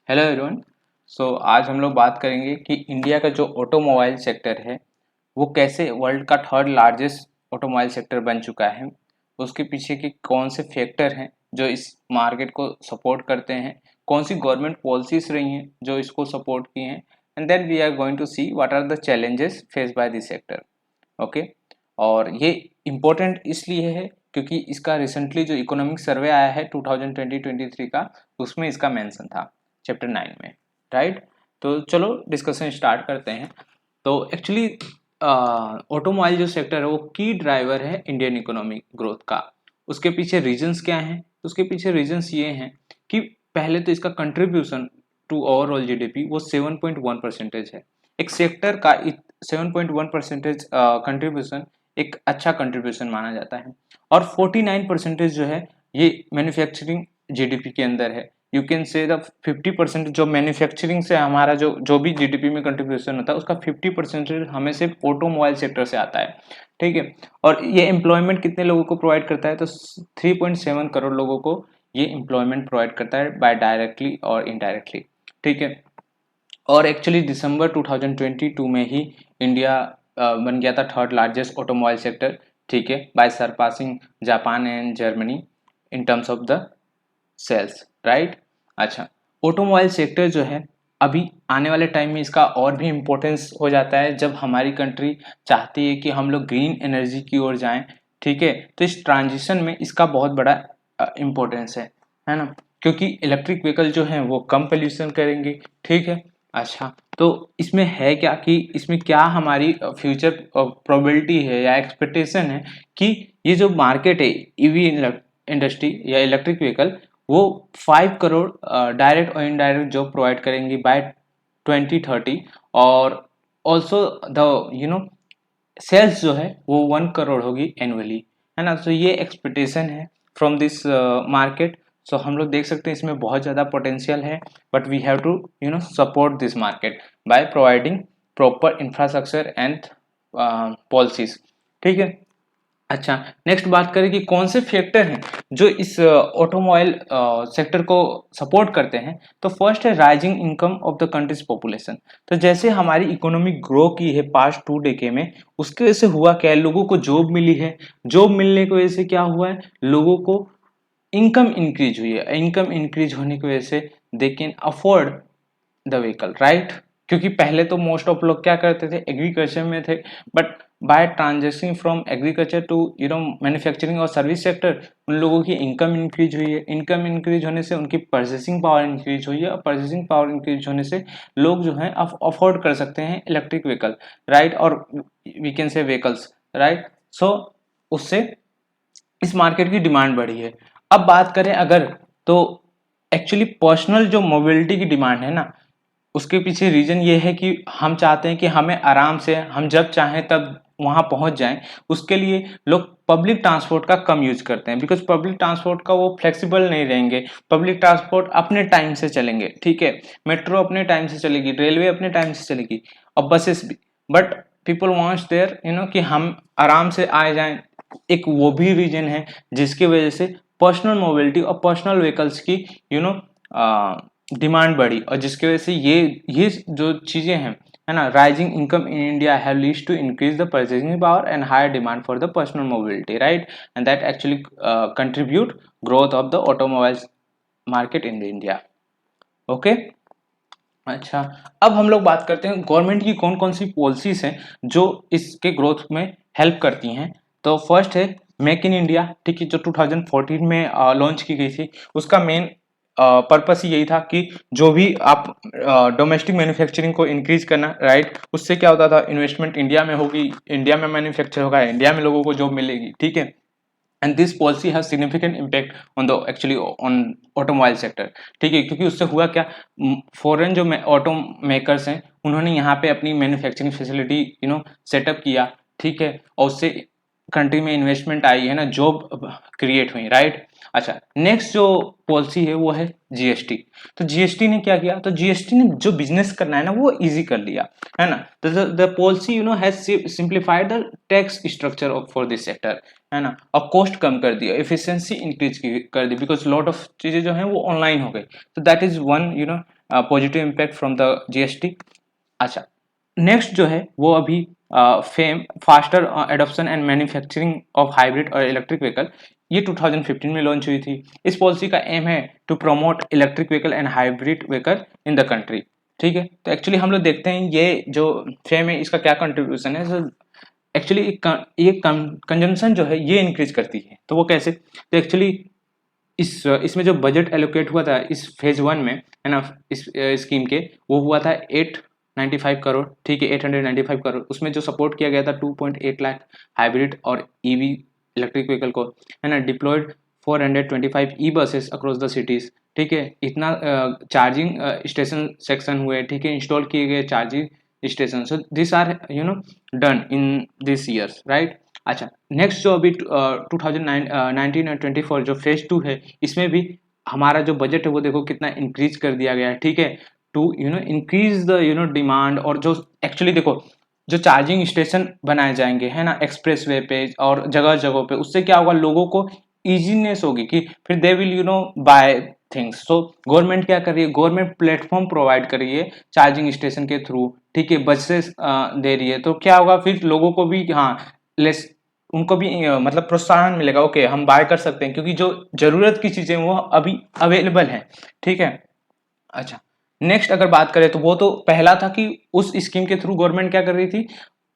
Hello everyone. आज हम लोग बात करेंगे कि इंडिया का जो ऑटोमोबाइल सेक्टर है वो कैसे वर्ल्ड का थर्ड लार्जेस्ट ऑटोमोबाइल सेक्टर बन चुका है। उसके पीछे के कौन से फैक्टर हैं जो इस मार्केट को सपोर्ट करते हैं, कौन सी गवर्नमेंट पॉलिसीज रही हैं जो इसको सपोर्ट की हैं, and then we are going to see what are the challenges face by this sector. Okay, और ये इम्पोर्टेंट इसलिए है क्योंकि इसका रिसेंटली जो इकोनॉमिक सर्वे आया है 2020-23 का, उसमें इसका मेंशन था चैप्टर 9 में, राइट। तो चलो डिस्कशन स्टार्ट करते हैं। तो एक्चुअली ऑटोमोबाइल जो सेक्टर है वो की ड्राइवर है इंडियन इकोनॉमिक ग्रोथ का। उसके पीछे रीजंस क्या हैं? उसके पीछे रीजंस ये हैं कि पहले तो इसका कंट्रीब्यूशन टू ओवरऑल जीडीपी वो 7.1% है। एक सेक्टर का 7.1% कंट्रीब्यूशन एक अच्छा कंट्रीब्यूशन माना जाता है। और 49% जो है ये मैन्युफैक्चरिंग जीडीपी के अंदर है। यू कैन से द 50% जो मैन्युफैक्चरिंग से हमारा जो भी जीडीपी में कंट्रीब्यूशन होता है उसका 50% हमें सिर्फ ऑटोमोबाइल सेक्टर से आता है, ठीक है। और ये एम्प्लॉयमेंट कितने लोगों को प्रोवाइड करता है? तो 3.7 करोड़ लोगों को ये एम्प्लॉयमेंट प्रोवाइड करता है बाय डायरेक्टली और इनडायरेक्टली, ठीक है। और एक्चुअली दिसंबर 2022 में ही इंडिया बन गया था थर्ड लार्जेस्ट ऑटोमोबाइल सेक्टर, ठीक है, by surpassing Japan and Germany in terms of the sales, right. अच्छा, ऑटोमोबाइल सेक्टर जो है अभी आने वाले टाइम में इसका और भी इम्पोर्टेंस हो जाता है जब हमारी कंट्री चाहती है कि हम लोग ग्रीन एनर्जी की ओर जाएं, ठीक है। तो इस ट्रांजिशन में इसका बहुत बड़ा इम्पोर्टेंस है ना, क्योंकि इलेक्ट्रिक व्हीकल जो हैं वो कम पोल्यूशन करेंगे, ठीक है। अच्छा, तो इसमें है क्या कि इसमें क्या हमारी फ्यूचर प्रोबेबिलिटी है या एक्सपेक्टेशन है कि ये जो मार्केट है ईवी इंडस्ट्री या इलेक्ट्रिक व्हीकल वो 5 करोड़ डायरेक्ट और इनडायरेक्ट जॉब प्रोवाइड करेंगी बाय 2030। और ऑल्सो द सेल्स जो है वो 1 करोड़ होगी एनुअली, है ना। तो ये एक्सपेक्टेशन है फ्रॉम दिस मार्केट। सो हम लोग देख सकते हैं इसमें बहुत ज़्यादा पोटेंशियल है, but we have to support this market by providing proper infrastructure and policies, ठीक है। अच्छा, नेक्स्ट बात करें कि कौन से फैक्टर हैं जो इस ऑटोमोबाइल सेक्टर को सपोर्ट करते हैं। तो फर्स्ट है rising income of the countries population. तो जैसे हमारी इकोनॉमी ग्रो की है पास्ट 2 डेकेड में, उसके वजह से हुआ क्या है, लोगों को जॉब मिली है। जॉब मिलने की वजह से क्या हुआ है, लोगों को इनकम इंक्रीज हुई है। इनकम इंक्रीज होने की वजह से they can afford the vehicle, right. क्योंकि पहले तो मोस्ट ऑफ लोग क्या करते थे, एग्रीकल्चर में थे, but by transaction from agriculture to manufacturing और सर्विस सेक्टर उन लोगों की इनकम इंक्रीज हुई है। इनकम इंक्रीज होने से उनकी परचेसिंग पावर इंक्रीज हुई है, और परचेसिंग पावर इंक्रीज होने से लोग जो है अफोर्ड कर सकते हैं इलेक्ट्रिक व्हीकल, राइट, और we can say vehicles, right. So उससे इस मार्केट की डिमांड बढ़ी है। अब बात करें अगर, तो एक्चुअली पर्सनल जो मोबिलिटी की डिमांड है ना, उसके पीछे रीजन ये है कि हम चाहते हैं कि हमें आराम से हम जब चाहें तब वहां पहुंच जाएं। उसके लिए लोग पब्लिक ट्रांसपोर्ट का कम यूज करते हैं, बिकॉज पब्लिक ट्रांसपोर्ट का वो फ्लेक्सिबल नहीं रहेंगे। पब्लिक ट्रांसपोर्ट अपने टाइम से चलेंगे, ठीक है, मेट्रो अपने टाइम से चलेगी, रेलवे अपने टाइम से चलेगी, और बसेस भी। बट पीपल वांट्स देयर कि हम आराम से आए जाएं। एक वो भी रीजन है जिसकी वजह से पर्सनल मोबिलिटी और पर्सनल व्हीकल्स की यू नो डिमांड बढ़ी, और जिसकी वजह से ये जो चीजें हैं, है ना, rising income in India have leads to increase the purchasing power and higher demand for the personal mobility, right, and that actually contribute growth of the automobile market in India. Okay, अच्छा, अब हम लोग बात करते हैं government की कौन कौन सी पॉलिसीज हैं जो इसके ग्रोथ में हेल्प करती हैं। तो फर्स्ट है मेक इन इंडिया, ठीक है, जो 2014 में लॉन्च की गई थी। उसका मेन पर्पस यही था कि जो भी आप डोमेस्टिक मैन्युफैक्चरिंग को इंक्रीज करना, राइट। उससे क्या होता था, इन्वेस्टमेंट इंडिया में होगी, इंडिया में मैन्युफैक्चर होगा, इंडिया में लोगों को जॉब मिलेगी, ठीक है। And this policy has significant impact on the actually on automobile sector, ठीक है, क्योंकि उससे हुआ क्या, फॉरेन जो ऑटो मेकर्स हैं उन्होंने यहाँ पे अपनी मैन्युफैक्चरिंग फैसिलिटी सेटअप किया, ठीक है, और उससे कंट्री में इन्वेस्टमेंट आई, है ना, जॉब क्रिएट हुई, राइट। अच्छा, नेक्स्ट जो पॉलिसी है वो है जीएसटी। तो जीएसटी ने क्या किया, तो जीएसटी ने जो बिजनेस करना है ना वो इजी कर लिया, है ना। तो the policy has simplified the tax structure for this sector, है ना, और कॉस्ट कम कर दिया, एफिशिएंसी इंक्रीज कर दी, बिकॉज लॉट ऑफ चीजें जो हैं वो ऑनलाइन हो गई। तो that is one positive impact from the GST. अच्छा, नेक्स्ट जो है वो अभी fame faster adoption and manufacturing of hybrid और इलेक्ट्रिक व्हीकल, ये 2015 में लॉन्च हुई थी। इस पॉलिसी का एम है to promote electric vehicle and hybrid vehicle in the country. ठीक है, तो एक्चुअली हम लोग देखते हैं ये जो फेम है इसका क्या कंट्रीब्यूशन है। एक्चुअली ये कंजम्पशन जो है ये इंक्रीज करती है। तो वो कैसे, तो एक्चुअली इसमें जो बजट एलोकेट हुआ था इस फेज 1 में, है ना, इस स्कीम के, वो हुआ था 895 करोड़। ठीक है, 895 करोड़। उसमें जो सपोर्ट किया गया था 2.8 लाख हाइब्रिड और ईवी इलेक्ट्रिक व्हीकल को, है ना। Deployed 425 E buses across the cities. ठीक है, इतना चार्जिंग स्टेशन सेक्शन हुए, ठीक है, इंस्टॉल किए गए charging station. So this are done in this years, right. अच्छा, नेक्स्ट जो अभी 2019 और 24 जो फेज 2 है, इसमें भी हमारा जो बजट है वो देखो कितना इंक्रीज कर दिया गया है। ठीक है, टू इंक्रीज द डिमांड। और जो एक्चुअली देखो जो चार्जिंग स्टेशन बनाए जाएंगे, है ना, एक्सप्रेस वे पे और जगह जगह पे, उससे क्या होगा, लोगों को इजीनेस होगी कि फिर they will buy things. So government क्या कर रही है, गवर्नमेंट प्लेटफॉर्म प्रोवाइड कर रही है चार्जिंग स्टेशन के थ्रू। ठीक है, बसेस दे रही है। तो क्या होगा, फिर लोगों को भी, हाँ, लेस उनको भी मतलब प्रोत्साहन मिलेगा। ओके, हम बाय कर सकते हैं क्योंकि जो जरूरत की चीजें वो अभी अवेलेबल हैं। ठीक है। अच्छा, नेक्स्ट अगर बात करें तो वो तो पहला था कि उस स्कीम के थ्रू गवर्नमेंट क्या कर रही थी,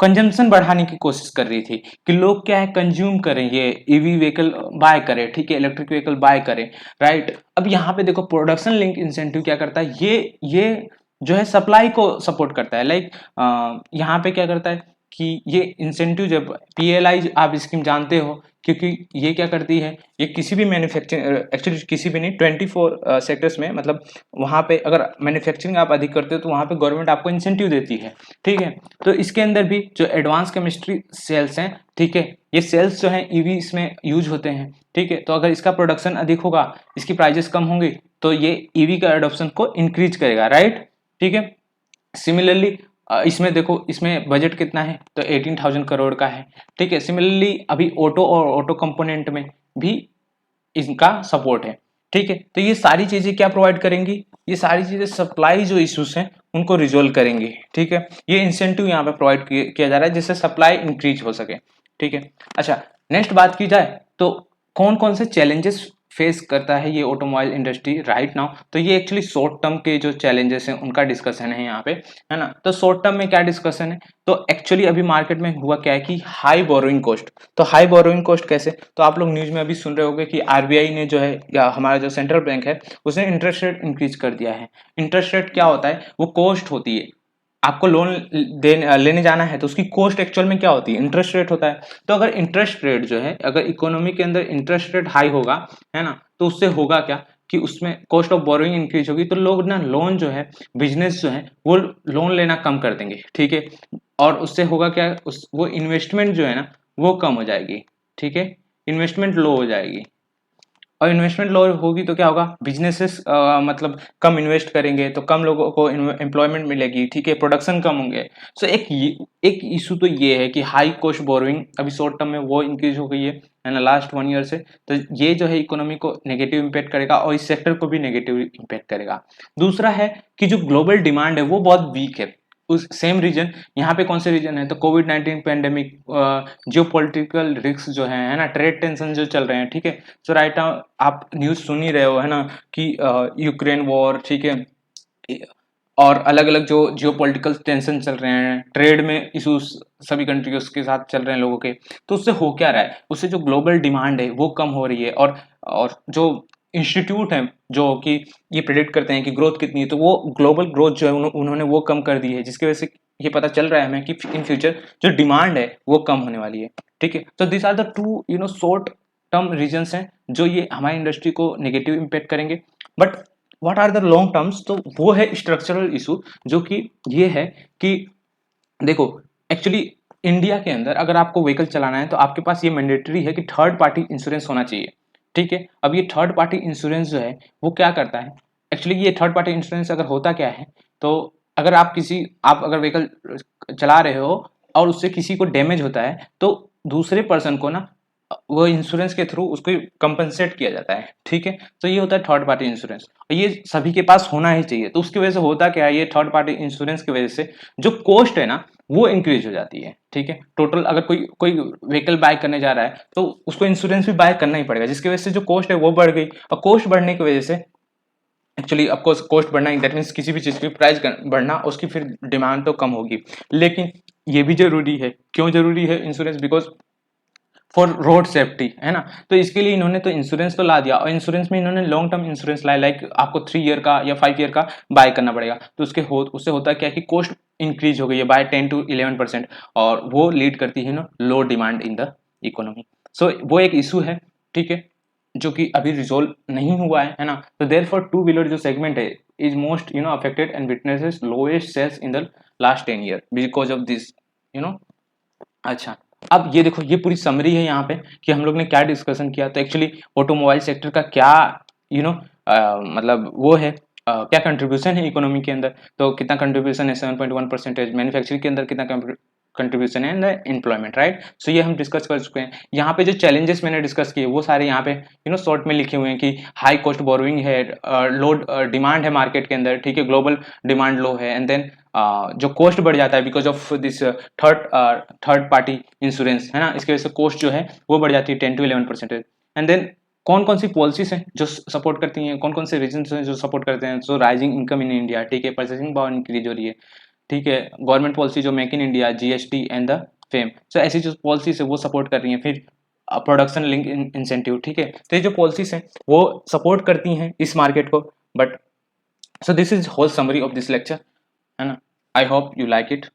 कंजम्पशन बढ़ाने की कोशिश कर रही थी कि लोग क्या है, कंज्यूम करें, ये ईवी व्हीकल बाय करें। ठीक है, इलेक्ट्रिक व्हीकल बाय करें, राइट। अब यहाँ पे देखो प्रोडक्शन लिंक इंसेंटिव क्या करता है, ये जो है सप्लाई को सपोर्ट करता है। लाइक यहाँ पे क्या करता है कि ये इंसेंटिव, जब पीएलआई आप स्कीम जानते हो, क्योंकि ये क्या करती है, ये किसी भी मैन्युफैक्चरिंग, एक्चुअली किसी भी नहीं, 24 सेक्टर्स में, मतलब वहाँ पे अगर मैन्युफैक्चरिंग आप अधिक करते हो तो वहाँ पे गवर्नमेंट आपको इंसेंटिव देती है। ठीक है, तो इसके अंदर भी जो एडवांस केमिस्ट्री सेल्स हैं, ठीक है, ये सेल्स जो हैं ईवी इसमें यूज होते हैं। ठीक है, तो अगर इसका प्रोडक्शन अधिक होगा, इसकी प्राइजेस कम होंगी, तो ये ईवी का एडॉप्शन को इंक्रीज करेगा, राइट। ठीक है, सिमिलरली इसमें देखो, इसमें बजट कितना है, तो 18,000 करोड़ का है। ठीक है, सिमिलरली अभी ऑटो और ऑटो कंपोनेंट में भी इनका सपोर्ट है। ठीक है, तो ये सारी चीजें क्या प्रोवाइड करेंगी, ये सारी चीजें सप्लाई जो इश्यूज हैं उनको रिजोल्व करेंगे। ठीक है, ये इंसेंटिव यहाँ पे प्रोवाइड किया जा रहा है जिससे सप्लाई इंक्रीज हो सके। ठीक है। अच्छा, नेक्स्ट बात की जाए तो कौन कौन से चैलेंजेस फेस करता है ये ऑटोमोबाइल इंडस्ट्री राइट नाउ, तो ये एक्चुअली शॉर्ट टर्म के जो चैलेंजेस हैं उनका डिस्कशन है यहाँ पे, है ना। तो शॉर्ट टर्म में क्या डिस्कशन है, तो एक्चुअली अभी मार्केट में हुआ क्या है कि हाई बोरोइंग कॉस्ट। तो हाई बोरोइंग कॉस्ट कैसे, तो आप लोग न्यूज में अभी सुन रहे होंगे कि आरबीआई ने जो है, या हमारा जो सेंट्रल बैंक है, उसने इंटरेस्ट रेट इंक्रीज कर दिया है। इंटरेस्ट रेट क्या होता है, वो कॉस्ट होती है, आपको लोन लेने जाना है तो उसकी कॉस्ट एक्चुअल में क्या होती है, इंटरेस्ट रेट होता है। तो अगर इंटरेस्ट रेट जो है, अगर इकोनॉमी के अंदर इंटरेस्ट रेट हाई होगा, है ना, तो उससे होगा क्या कि उसमें कॉस्ट ऑफ बोरोइंग इंक्रीज होगी, तो लोग ना लोन जो है, बिजनेस जो है, वो लोन लेना कम कर देंगे। ठीक है, और उससे होगा क्या, वो इन्वेस्टमेंट जो है ना वो कम हो जाएगी। ठीक है, इन्वेस्टमेंट लो हो जाएगी, और इन्वेस्टमेंट लो होगी तो क्या होगा, बिजनेसेस मतलब कम इन्वेस्ट करेंगे तो कम लोगों को एम्प्लॉयमेंट मिलेगी। ठीक है, प्रोडक्शन कम होंगे। सो एक इशू तो ये है कि हाई कॉस्ट बोरोइंग अभी शॉर्ट टर्म में वो इंक्रीज हो गई है ना, लास्ट 1 ईयर से। तो ये जो है इकोनॉमी को नेगेटिव इम्पैक्ट करेगा और इस सेक्टर को भी नेगेटिव इम्पैक्ट करेगा। दूसरा है कि जो ग्लोबल डिमांड है वो बहुत वीक है। उस सेम रीजन, यहाँ पे कौन से रीजन है, तो कोविड-19 पैंडेमिक, जियो पॉलिटिकल रिस्क जो है ना, ट्रेड टेंशन जो चल रहे हैं। ठीक है, सो राइट नाउ आप न्यूज सुन ही रहे हो, है ना, कि यूक्रेन वॉर, ठीक है, और अलग अलग जो जियो पॉलिटिकल टेंशन चल रहे हैं, ट्रेड में इशूज सभी कंट्रीज के साथ चल रहे हैं लोगों के। तो उससे हो क्या रहा है, उससे जो ग्लोबल डिमांड है वो कम हो रही है, और जो इंस्टीट्यूट हैं जो कि ये प्रेडिक्ट करते हैं कि ग्रोथ कितनी है, तो वो ग्लोबल ग्रोथ जो है उन्होंने वो कम कर दी है, जिसकी वजह से ये पता चल रहा है हमें कि इन फ्यूचर जो डिमांड है वो कम होने वाली है। ठीक है, तो this are the two short term reasons हैं जो ये हमारी इंडस्ट्री को नेगेटिव इम्पैक्ट करेंगे। But what are the long terms, तो वो है स्ट्रक्चरल इशू, जो कि ये है कि देखो, एक्चुअली इंडिया के अंदर अगर आपको व्हीकल चलाना है तो आपके पास ये मैंडेटरी है कि थर्ड पार्टी इंश्योरेंस होना चाहिए। ठीक है, अब ये थर्ड पार्टी इंश्योरेंस जो है वो क्या करता है, एक्चुअली ये थर्ड पार्टी इंश्योरेंस अगर होता क्या है, तो अगर आप अगर व्हीकल चला रहे हो और उससे किसी को डैमेज होता है, तो दूसरे पर्सन को ना वो इंश्योरेंस के थ्रू उसको कंपनसेट किया जाता है, ठीक है। तो ये होता है थर्ड पार्टी इंश्योरेंस, और ये सभी के पास होना ही चाहिए। तो उसकी वजह से होता क्या है, ये थर्ड पार्टी इंश्योरेंस की वजह से जो कॉस्ट है ना वो इंक्रीज हो जाती है, ठीक है। टोटल अगर कोई कोई व्हीकल बाय करने जा रहा है तो उसको इंश्योरेंस भी बाय करना ही पड़ेगा, जिसकी वजह से जो कॉस्ट है वो बढ़ गई, और कॉस्ट बढ़ने की वजह से एक्चुअली आपको कॉस्ट बढ़ना, दैट मीन्स किसी भी चीज़ की प्राइस बढ़ना, उसकी फिर डिमांड तो कम होगी। लेकिन ये भी जरूरी है, क्यों जरूरी है insurance, because for road safety, है ना। तो इसके लिए इन्होंने तो इंश्योरेंस तो ला दिया, और इंश्योरेंस में इन्होंने लॉन्ग टर्म इंश्योरेंस लाया, लाइक आपको 3 ईयर का या 5 ईयर का बाय करना पड़ेगा। तो उससे होता है क्या कि कॉस्ट इंक्रीज हो गई है बाय 10 to 11%, और वो लीड करती है ना लो डिमांड इन द इकोनॉमी। सो वो एक इशू है, ठीक है, जो कि अभी रिजोल्व नहीं हुआ है ना। तो देयर फॉर टू व्हीलर जो सेगमेंट है is most affected and witnesses lowest sales in the last 10 year because of this you know अच्छा, अब ये देखो, ये पूरी समरी है यहाँ पे कि हम लोग ने क्या डिस्कशन किया। तो एक्चुअली ऑटोमोबाइल सेक्टर का क्या यू नो मतलब वो है क्या कंट्रीब्यूशन है इकोनॉमी के अंदर। तो कितना कंट्रीब्यूशन है, 7.1%। मैन्युफैक्चरिंग के अंदर कितना कंट्रीब्यूशन है, एम्प्लॉयमेंट, राइट। सो ये हम डिस्कस कर चुके हैं। यहाँ पे जो चैलेंजेस मैंने डिस्कस किए वो सारे यहाँ पे शॉर्ट में लिखे हुए हैं कि हाई कॉस्ट बोरोइंग है, लो डिमांड है मार्केट के अंदर, ठीक है, ग्लोबल डिमांड लो है, एंड देन जो कॉस्ट बढ़ जाता है because of this third party insurance, है ना। इसकी वजह से कॉस्ट जो है वो बढ़ जाती है 10 to 11%। एंड देन कौन कौन सी पॉलिसीज हैं जो सपोर्ट करती हैं, कौन कौन से रीजन हैं जो सपोर्ट करते हैं। सो राइजिंग इनकम इन इंडिया, ठीक है, परचेसिंग पावर इंक्रीज हो रही है, ठीक है, गवर्नमेंट पॉलिसी जो make in India, GST and the FAME. So ऐसी जो पॉलिसीज है वो सपोर्ट कर रही हैं। फिर प्रोडक्शन लिंक इंसेंटिव, ठीक है। तो ये जो पॉलिसीज हैं वो सपोर्ट करती हैं इस मार्केट को। But so this is whole summary of this lecture, है ना। I hope you like it.